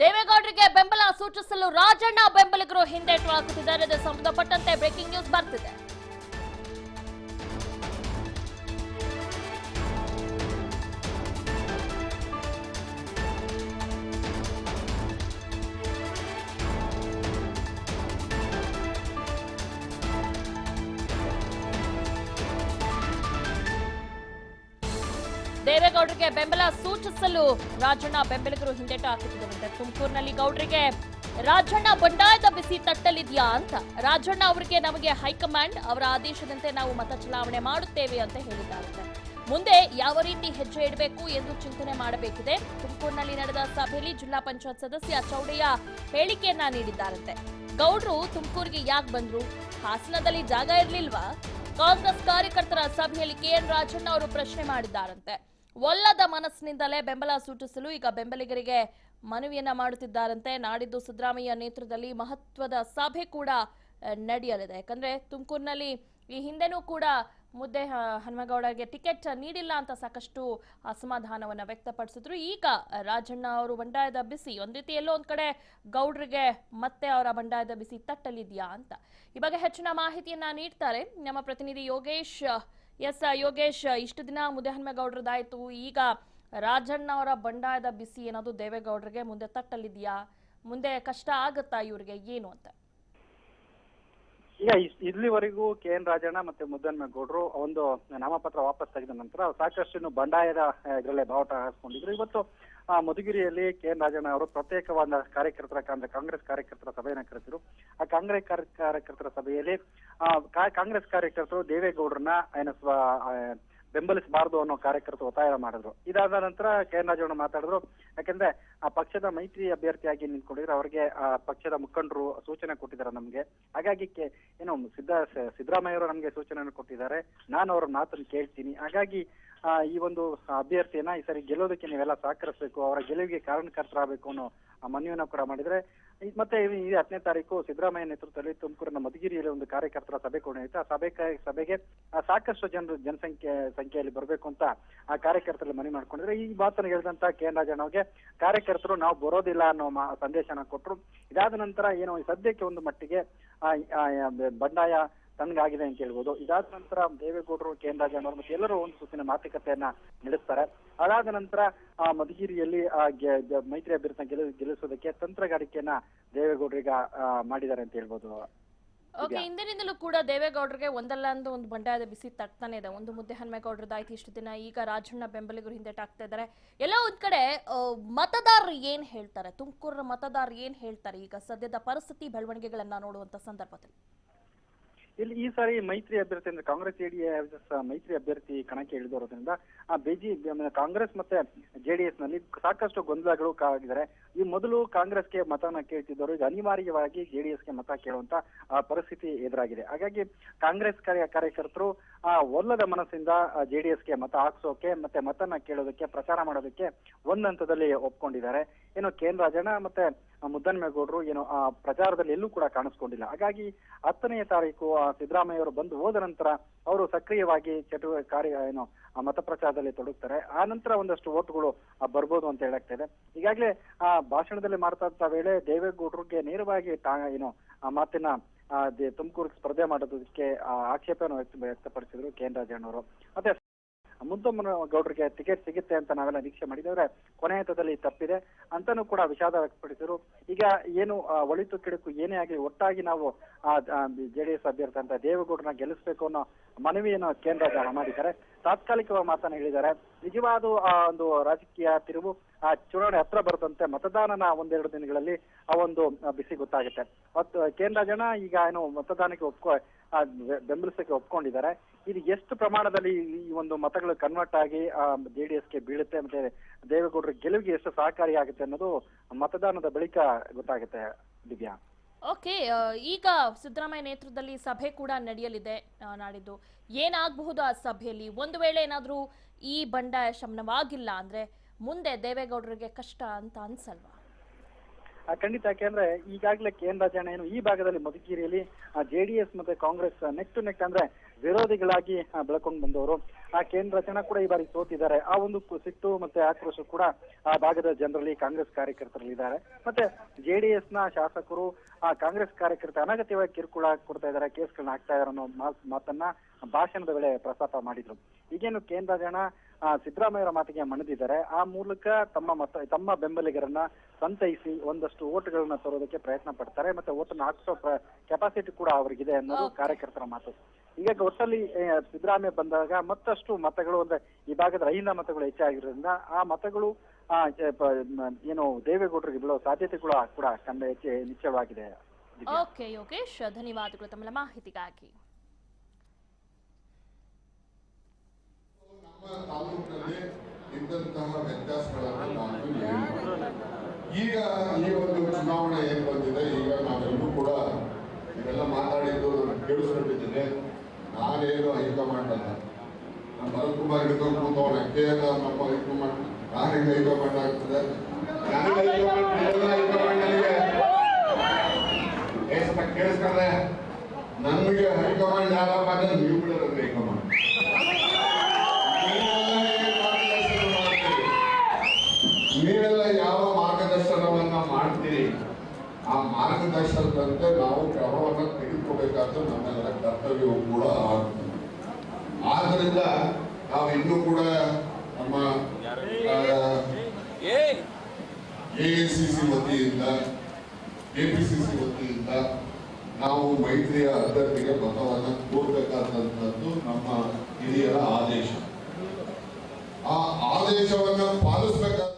ದೇವೇಗೌಡರಿಗೆ ಬೆಂಬಲ ಸೂಚಿಸಲು ರಾಜಣ್ಣ ಬೆಂಬಲಿಗರು ಹಿಂದೇಟು ಹಾಕುತ್ತಿದ್ದಾರೆ. ಇದಕ್ಕೆ ಸಂಬಂಧಪಟ್ಟಂತೆ ಬ್ರೇಕಿಂಗ್ ನ್ಯೂಸ್ ಬರ್ತಿದೆ. ದೇವೇಗೌಡರಿಗೆ ಬೆಂಬಲ ಸೂಚಿಸಲು ರಾಜಣ್ಣ ಬೆಂಬಲಿಗರು ಹಿಂದೇಟು ಹಾಕುತ್ತಿದ್ದಾರೆ. ತುಮಕೂರಿನಲ್ಲಿ ಗೌಡರಿಗೆ ರಾಜಣ್ಣ ಬಂಡಾಯದ ಬಿಸಿ ತಟ್ಟಲಿದೆಯಾ ಅಂತ ರಾಜಣ್ಣ ಅವರಿಗೆ ನಮಗೆ ಹೈಕಮಾಂಡ್ ಅವರ ಆದೇಶದಂತೆ ನಾವು ಮತ ಚಲಾವಣೆ ಮಾಡುತ್ತೇವೆ ಅಂತ ಹೇಳಿದ್ದಾರೆ. ಮುಂದೆ ಯಾವ ರೀತಿ ಹೆಜ್ಜೆ ಇಡಬೇಕು ಎಂದು ಚಿಂತನೆ ಮಾಡಬೇಕಿದೆ. ತುಮಕೂರಿನಲ್ಲಿ ನಡೆದ ಸಭೆಯಲ್ಲಿ ಜಿಲ್ಲಾ ಪಂಚಾಯತ್ ಸದಸ್ಯ ಚೌಡಯ್ಯ ಹೇಳಿಕೆಯನ್ನ ನೀಡಿದ್ದಾರಂತೆ. ಗೌಡ್ರು ತುಮಕೂರಿಗೆ ಯಾಕೆ ಬಂದ್ರು? ಹಾಸನದಲ್ಲಿ ಜಾಗ ಇರಲಿಲ್ವಾ? ಕಾಂಗ್ರೆಸ್ ಕಾರ್ಯಕರ್ತರ ಸಭೆಯಲ್ಲಿ ಕೆಎನ್ ರಾಜಣ್ಣ ಅವರು ಪ್ರಶ್ನೆ ಮಾಡಿದ್ದಾರಂತೆ. ಒಲ್ಲದ ಮನಸ್ಸಿನಿಂದಲೇ ಬೆಂಬಲ ಸೂಚಿಸಲು ಈಗ ಬೆಂಬಲಿಗರಿಗೆ ಮನವಿಯನ್ನ ಮಾಡುತ್ತಿದ್ದಾರಂತೆ. ನಾಡಿದ್ದು ಸಿದ್ದರಾಮಯ್ಯ ನೇತೃತ್ವದಲ್ಲಿ ಮಹತ್ವದ ಸಭೆ ಕೂಡ ನಡೆಯಲಿದೆ. ಯಾಕಂದ್ರೆ ತುಮಕೂರಿನಲ್ಲಿ ಈ ಹಿಂದೆನೂ ಕೂಡ ಮುದ್ದೆ ಹನುಮೇಗೌಡಗೆ ಟಿಕೆಟ್ ನೀಡಿಲ್ಲ ಅಂತ ಸಾಕಷ್ಟು ಅಸಮಾಧಾನವನ್ನ ವ್ಯಕ್ತಪಡಿಸಿದ್ರು. ಈಗ ರಾಜಣ್ಣ ಅವರು ಬಂಡಾಯದ ಬಿಸಿ ಒಂದ್ ರೀತಿ ಎಲ್ಲೋ ಒಂದ್ ಕಡೆ ಗೌಡ್ರಿಗೆ ಮತ್ತೆ ಅವರ ಬಂಡಾಯದ ಬಿಸಿ ತಟ್ಟಲಿದೆಯಾ ಅಂತ ಈ ಬಗ್ಗೆ ಹೆಚ್ಚಿನ ಮಾಹಿತಿಯನ್ನ ನೀಡ್ತಾರೆ ನಮ್ಮ ಪ್ರತಿನಿಧಿ ಯೋಗೇಶ್. ಯೋಗೇಶ್, ಇಷ್ಟು ದಿನ ಮುದ್ದಹನುಮೇಗೌಡರದಾಯ್ತು, ಈಗ ರಾಜಣ್ಣ ಅವರ ಬಂಡಾಯದ ಬಿಸಿ ಏನಾದ್ರು ದೇವೇಗೌಡರಿಗೆ ಮುಂದೆ ತಟ್ಟಲಿದೆಯಾ? ಮುಂದೆ ಕಷ್ಟ ಆಗುತ್ತಾ ಇವ್ರಿಗೆ ಏನು ಅಂತ? ಈಗ ಇಲ್ಲಿವರೆಗೂ ಕೆಎನ್ ರಾಜಣ್ಣ ಮತ್ತೆ ಮುದ್ದಹನುಮೇಗೌಡರು ಒಂದು ನಾಮಪತ್ರ ವಾಪಸ್ ತೆಗೆದ ನಂತರ ಸಾಕಷ್ಟು ಬಂಡಾಯದ ಇದರಲ್ಲೇ ಬಾವುಟ ಹಾಸ್ಕೊಂಡಿದ್ರು. ಇವತ್ತು ಮಧುಗಿರಿಯಲ್ಲಿ ಕೆಎನ್ ರಾಜಣ್ಣ ಅವರು ಪ್ರತ್ಯೇಕವಾದ ಕಾಂಗ್ರೆಸ್ ಕಾರ್ಯಕರ್ತರ ಸಭೆಯನ್ನು ಕರೆಸಿದ್ರು. ಆ ಕಾಂಗ್ರೆಸ್ ಕಾರ್ಯಕರ್ತರ ಸಭೆಯಲ್ಲಿ ಕಾಂಗ್ರೆಸ್ ಕಾರ್ಯಕರ್ತರು ದೇವೇಗೌಡರನ್ನ ಬೆಂಬಲಿಸಬಾರದು ಅನ್ನೋ ಕಾರ್ಯಕರ್ತರು ಒತ್ತಾಯ ಮಾಡಿದ್ರು. ಇದಾದ ನಂತರ ಕೆಎನ್ ರಾಜಣ್ಣ ಮಾತಾಡಿದ್ರು. ಯಾಕಂದ್ರೆ ಆ ಪಕ್ಷದ ಮೈತ್ರಿ ಅಭ್ಯರ್ಥಿಯಾಗಿ ನಿಂತ್ಕೊಂಡಿದ್ರೆ ಅವರಿಗೆ ಆ ಪಕ್ಷದ ಮುಖಂಡರು ಸೂಚನೆ ಕೊಟ್ಟಿದ್ದಾರೆ ನಮ್ಗೆ. ಹಾಗಾಗಿ ಏನು ಸಿದ್ದರಾಮಯ್ಯ ಅವರು ನಮ್ಗೆ ಸೂಚನೆಯನ್ನು ಕೊಟ್ಟಿದ್ದಾರೆ, ನಾನು ಅವ್ರ ಮಾತನ್ನು ಕೇಳ್ತೀನಿ. ಹಾಗಾಗಿ ಈ ಒಂದು ಅಭ್ಯರ್ಥಿಯನ್ನ ಈ ಸರಿ ಗೆಲ್ಲೋದಕ್ಕೆ ನೀವೆಲ್ಲ ಸಹಕರಿಸಬೇಕು, ಅವರ ಗೆಲುವಿಗೆ ಕಾರಣಕರ್ತರಾಗಬೇಕು ಅನ್ನೋ ಮನವಿಯನ್ನ ಕೂಡ ಮಾಡಿದ್ರೆ. ಮತ್ತೆ ಈ 10ನೇ ತಾರೀಕು ಸಿದ್ದರಾಮಯ್ಯ ನೇತೃತ್ವದಲ್ಲಿ ತುಮಕೂರಿನ ಮಧುಗಿರಿಯಲ್ಲಿ ಒಂದು ಕಾರ್ಯಕರ್ತರ ಸಭೆ ಕೂಡ ಇತ್ತು. ಆ ಸಭೆಗೆ ಸಾಕಷ್ಟು ಸಂಖ್ಯೆಯಲ್ಲಿ ಬರಬೇಕು ಅಂತ ಆ ಕಾರ್ಯಕರ್ತರಲ್ಲಿ ಮನವಿ ಮಾಡ್ಕೊಂಡಿದ್ರೆ. ಈ ಮಾತನ್ನು ಹೇಳಿದಂತ ಕೆಎನ್ ರಾಜಣ್ಣ ಅವರಿಗೆ ಕಾರ್ಯಕರ್ತರು ನಾವು ಬರೋದಿಲ್ಲ ಅನ್ನೋ ಸಂದೇಶನ ಕೊಟ್ಟರು. ಇದಾದ ನಂತರ ಏನು ಸದ್ಯಕ್ಕೆ ಒಂದು ಮಟ್ಟಿಗೆ ಬಂಡಾಯ ತಣ್ಣಗಾಗಿದೆ ಅಂತ ಹೇಳ್ಬೋದು. ಇದಾದ ನಂತರ ದೇವೇಗೌಡರು, ಕೆಎನ್ ರಾಜಣ್ಣ ಅವರು ಮತ್ತೆ ಎಲ್ಲರೂ ಒಂದು ಸುತ್ತಿನ ಮಾತುಕತೆಯನ್ನ ನಡೆಸ್ತಾರೆ. ಅದಾದ ನಂತರ ಮಧುಗಿರಿಯಲ್ಲಿ ಮೈತ್ರಿ ಅಭ್ಯರ್ಥಿ ಗೆಲ್ಲಿಸೋದಕ್ಕೆ ತಂತ್ರಗಾರಿಕೆಯನ್ನ ದೇವೇಗೌಡರಿಗೆ ಮಾಡಿದ್ದಾರೆ ಅಂತ ಹೇಳ್ಬೋದು. ಓಕೆ, ಹಿಂದಿನಿಂದಲೂ ಕೂಡ ದೇವೇಗೌಡರಿಗೆ ಒಂದಲ್ಲ ಒಂದು ಬಂಡಾಯದ ಬಿಸಿ ತಟ್ತಾನೆ ಇದೆ. ಒಂದು ಮುದ್ದಹನುಮೇಗೌಡರದಾಯ್ತು ಇಷ್ಟು ದಿನ, ಈಗ ರಾಜಣ್ಣ ಬೆಂಬಲಿಗರು ಹಿಂದೆಟಾಗ್ತಾ ಇದ್ದಾರೆ. ಎಲ್ಲ ಒಂದ್ ಕಡೆ ಮತದಾರರು ಏನ್ ಹೇಳ್ತಾರೆ, ತುಮಕೂರಿನ ಮತದಾರರು ಏನ್ ಹೇಳ್ತಾರೆ ಈಗ ಸದ್ಯದ ಪರಿಸ್ಥಿತಿ ಬೆಳವಣಿಗೆಗಳನ್ನ ನೋಡುವಂತ ಸಂದರ್ಭದಲ್ಲಿ? ಇಲ್ಲಿ ಈ ಸಾರಿ ಮೈತ್ರಿ ಅಭ್ಯರ್ಥಿ ಅಂದ್ರೆ ಕಾಂಗ್ರೆಸ್ ಜೆಡಿಎಸ್ ಮೈತ್ರಿ ಅಭ್ಯರ್ಥಿ ಕಣಕ್ಕೆ ಇಳಿದಿರೋದ್ರಿಂದ ಕಾಂಗ್ರೆಸ್ ಮತ್ತೆ ಜೆಡಿಎಸ್ ನಲ್ಲಿ ಸಾಕಷ್ಟು ಗೊಂದಲಗಳು ಆಗಿದ್ದಾರೆ. ಈ ಮೊದಲು ಕಾಂಗ್ರೆಸ್ಗೆ ಮತನ ಕೇಳ್ತಿದ್ದವರು ಈಗ ಅನಿವಾರ್ಯವಾಗಿ ಜೆಡಿಎಸ್ಗೆ ಮತ ಕೇಳುವಂತ ಪರಿಸ್ಥಿತಿ ಎದುರಾಗಿದೆ. ಹಾಗಾಗಿ ಕಾಂಗ್ರೆಸ್ ಕಾರ್ಯಕರ್ತರು ಒಲ್ಲದ ಮನಸ್ಸಿಂದ ಜೆಡಿಎಸ್ಗೆ ಮತ ಹಾಕ್ಸೋಕೆ ಮತ್ತೆ ಮತನ ಕೇಳೋದಕ್ಕೆ ಪ್ರಚಾರ ಮಾಡೋದಕ್ಕೆ ಒಂದ್ ಹಂತದಲ್ಲಿ ಒಪ್ಕೊಂಡಿದ್ದಾರೆ. ಏನು ಕೆಎನ್ ರಾಜಣ್ಣ ಮತ್ತೆ ಮುದ್ದಹನುಮೇಗೌಡರು ಏನು ಪ್ರಚಾರದಲ್ಲಿ ಎಲ್ಲೂ ಕೂಡ ಕಾಣಿಸ್ಕೊಂಡಿಲ್ಲ. ಹಾಗಾಗಿ 10ನೇ ತಾರೀಕು ಸಿದ್ದರಾಮಯ್ಯ ಅವರು ಬಂದು ಹೋದ ನಂತರ ಅವರು ಸಕ್ರಿಯವಾಗಿ ಮತ ಪ್ರಚಾರದಲ್ಲಿ ತೊಡಗ್ತಾರೆ. ಆ ನಂತರ ಒಂದಷ್ಟು ಓಟ್ಗಳು ಬರ್ಬೋದು ಅಂತ ಹೇಳಾಗ್ತಾ ಇದೆ. ಈಗಾಗಲೇ ಭಾಷಣದಲ್ಲಿ ಮಾತಾಡ್ತಾ ವೇಳೆ ದೇವೇಗೌಡರಿಗೆ ನೇರವಾಗಿ ಮಾತಿನ ತುಮಕೂರಿಗೆ ಸ್ಪರ್ಧೆ ಮಾಡೋದಕ್ಕೆ ಆಕ್ಷೇಪವನ್ನು ವ್ಯಕ್ತಪಡಿಸಿದ್ರು ಕೆಎನ್ ರಾಜಣ್ಣ ಅವರು. ಮತ್ತೆ ಮುದ್ದಹನುಮೇಗೌಡರಿಗೆ ಟಿಕೆಟ್ ಸಿಗುತ್ತೆ ಅಂತ ನಾವೆಲ್ಲ ನಿರೀಕ್ಷೆ ಮಾಡಿದ್ರೆ ಕೊನೆ ಹಂತದಲ್ಲಿ ತಪ್ಪಿದೆ ಅಂತಾನೂ ಕೂಡ ವಿಷಾದ ವ್ಯಕ್ತಪಡಿಸಿದ್ರು. ಈಗ ಏನು ಒಳಿತು ಕೆಡುಕು ಏನೇ ಆಗಲಿ ಒಟ್ಟಾಗಿ ನಾವು ಜೆಡಿಎಸ್ ಅಭ್ಯರ್ಥಿ ಅಂತ ದೇವೇಗೌಡರನ್ನ ಗೆಲ್ಲಿಸಬೇಕು ಅನ್ನೋ ಮನವಿಯನ್ನು ಕೆಎನ್ ರಾಜಣ್ಣ ಮಾಡಿದ್ದಾರೆ. ತಾತ್ಕಾಲಿಕವಾಗಿ ಮಾತನ್ನ ಹೇಳಿದ್ದಾರೆ. ನಿಜವಾದ ಒಂದು ರಾಜಕೀಯ ತಿರುವು ಚುನಾವಣೆ ಹತ್ರ ಬರುತ್ತಂತೆ ಮತದಾನನ ಒಂದೆರಡು ದಿನಗಳಲ್ಲಿ ಆ ಒಂದು ಬಿಸಿ ಗೊತ್ತಾಗುತ್ತೆ. ಕೆಎನ್ ರಾಜಣ್ಣ ಈಗ ಏನು ಮತದಾನಕ್ಕೆ ಬೆಂಬಲಿಸಕ್ಕೆ ಒಪ್ಕೊಂಡಿದ್ದಾರೆ. ಇದು ಎಷ್ಟು ಪ್ರಮಾಣದಲ್ಲಿ ಈ ಒಂದು ಮತಗಳು ಕನ್ವರ್ಟ್ ಆಗಿ ಜೆಡಿಎಸ್ಗೆ ಬೀಳುತ್ತೆ ಮತ್ತೆ ದೇವೇಗೌಡರ ಗೆಲುವಿಗೆ ಎಷ್ಟು ಸಹಕಾರಿ ಆಗುತ್ತೆ ಅನ್ನೋದು ಮತದಾನದ ಬಳಿಕ ಗೊತ್ತಾಗುತ್ತೆ. ದಿವ್ಯಾ, ಓಕೆ, ಈಗ ಸಿದ್ದರಾಮಯ್ಯ ನೇತೃತ್ವದಲ್ಲಿ ಸಭೆ ಕೂಡ ನಡೆಯಲಿದೆ ನಾಡಿದ್ದು. ಏನಾಗಬಹುದು ಆ ಸಭೆಯಲ್ಲಿ? ಒಂದು ವೇಳೆ ಏನಾದ್ರೂ ಈ ಬಂಡಾಯ ಶಮನವಾಗಿಲ್ಲ ಅಂದ್ರೆ ಮುಂದೆ ದೇವೇಗೌಡರಿಗೆ ಕಷ್ಟ ಅಂತ ಅನ್ಸಲ್ವಾ? ಖಂಡಿತ. ಯಾಕೆಂದ್ರೆ ಈಗಾಗಲೇ ಕೆಎನ್ ರಾಜಣ್ಣ ಏನು ಈ ಭಾಗದಲ್ಲಿ ಮಧುಗಿರಿಯಲ್ಲಿ ಜೆಡಿಎಸ್ ಮತ್ತೆ ಕಾಂಗ್ರೆಸ್ ನೆಕ್ ಟು ನೆಕ್ ಅಂದ್ರೆ ವಿರೋಧಿಗಳಾಗಿ ಬೆಳ್ಕೊಂಡು ಬಂದವರು. ಆ ಕೇಂದ್ರ ಜನ ಕೂಡ ಈ ಬಾರಿ ಸೋತಿದ್ದಾರೆ. ಆ ಒಂದು ಸಿಟ್ಟು ಮತ್ತೆ ಆಕ್ರೋಶ ಕೂಡ ಆ ಭಾಗದ ಜನರಲ್ಲಿ, ಕಾಂಗ್ರೆಸ್ ಕಾರ್ಯಕರ್ತರಲ್ಲಿ ಇದ್ದಾರೆ. ಮತ್ತೆ JDS ನ ಶಾಸಕರು ಆ ಕಾಂಗ್ರೆಸ್ ಕಾರ್ಯಕರ್ತ ಅನಗತ್ಯವಾಗಿ ಕಿರುಕುಳ ಕೊಡ್ತಾ ಇದ್ದಾರೆ, ಕೇಸ್ಗಳನ್ನ ಹಾಕ್ತಾ ಇದಾರೆ ಅನ್ನೋ ಮಾತನ್ನ ಭಾಷಣದ ವೇಳೆ ಪ್ರಸ್ತಾಪ ಮಾಡಿದ್ರು. ಈಗೇನು ಕೇಂದ್ರ ಜನ ಸಿದ್ದರಾಮಯ್ಯವರ ಮಾತಿಗೆ ಮಣಿದಿದ್ದಾರೆ. ಆ ಮೂಲಕ ತಮ್ಮ ಬೆಂಬಲಿಗರನ್ನ ಸಂತೈಸಿ ಒಂದಷ್ಟು ಓಟ್ಗಳನ್ನ ತರೋದಕ್ಕೆ ಪ್ರಯತ್ನ ಪಡ್ತಾರೆ. ಮತ್ತೆ ಓಟನ್ನ ಹಾಕಿಸೋ ಕೆಪಾಸಿಟಿ ಕೂಡ ಅವರಿಗಿದೆ ಅನ್ನೋದು ಕಾರ್ಯಕರ್ತರ ಮಾತು. ಈಗ ಒಟ್ಟಲ್ಲಿ ಸಿದ್ದರಾಮಯ್ಯ ಬಂದಾಗ ಮತ್ತಷ್ಟು ಮತಗಳು ಅಂದ್ರೆ ಈ ಭಾಗದ ಅಹಿಂದ ಮತಗಳು ಹೆಚ್ಚಾಗಿರೋದ್ರಿಂದ ಆ ಮತಗಳು ಏನು ದೇವೇಗೌಡರಿಗೆ ಬೀಳೋ ಸಾಧ್ಯತೆಗಳು ಕೂಡ ನಿಶ್ಚಯವಾಗಿದೆ. ಓಕೆ ಯೋಗೇಶ್, ಧನ್ಯವಾದಗಳು ತಮ್ಮ ಮಾಹಿತಿಗಾಗಿ. ನಮ್ಮ ತಾಲೂಕಿನಲ್ಲಿ ಇದ್ದಂತಹ ವ್ಯತ್ಯಾಸಗಳನ್ನು ನಾನು ಈಗ ಈ ಒಂದು ಚುನಾವಣೆ ಏನ್ ಬಂದಿದೆ, ಈಗ ನಾವೆಲ್ಲರೂ ಕೂಡ ಇವೆಲ್ಲ ಮಾತಾಡಿದ್ದು ಕೇಳಿಸ್ಕೊಂಡಿದ್ದೇನೆ. ನಾನೇನು ಹೈಕಮಾಂಡ್ ಅಲ್ಲ, ನಮ್ಮ ಭರತ್ಕುಮಾರ್ ಹಿಡಿದು ಕೂತವನ ಕೇಳ ನಮ್ಮ ಹೈಕಮಾಂಡ್, ನಾನೇನು ಹೈಕಮಾಂಡ್ ಆಗ್ತದೆ? ಕೇಳಿಸ್ಕೊಂಡ್ರೆ ನಮಗೆ ಹೈಕಮಾಂಡ್ ಯಾರಪ್ಪ ಅಂದ್ರೆ ನೀವು ಬಿಡೋದು ಹೈಕಮಾಂಡ್. ನೀವೆಲ್ಲ ಯಾವ ಮಾರ್ಗದರ್ಶನವನ್ನ ಮಾಡ್ತೀರಿ, ಆ ಮಾರ್ಗದರ್ಶನದಂತೆ ನಾವು ಕ್ರಮವನ್ನು ತೆಗೆದುಕೋಬೇಕಾದ್ದು ನಮ್ಮೆಲ್ಲರ ಕರ್ತವ್ಯವೂ ಕೂಡ ಆಗ್ತದೆ. ಆದ್ರಿಂದ ನಾವು ಇನ್ನೂ ಕೂಡ ನಮ್ಮ AACC ವತಿಯಿಂದ, KPCC ವತಿಯಿಂದ ನಾವು ಮೈತ್ರಿಯ ಅಭ್ಯರ್ಥಿಗೆ ಮತವನ್ನು ಕೋರಬೇಕಾದಂಥದ್ದು ನಮ್ಮ ಹಿರಿಯರ ಆದೇಶ. ಆ ಆದೇಶವನ್ನು ಪಾಲಿಸಬೇಕಾದ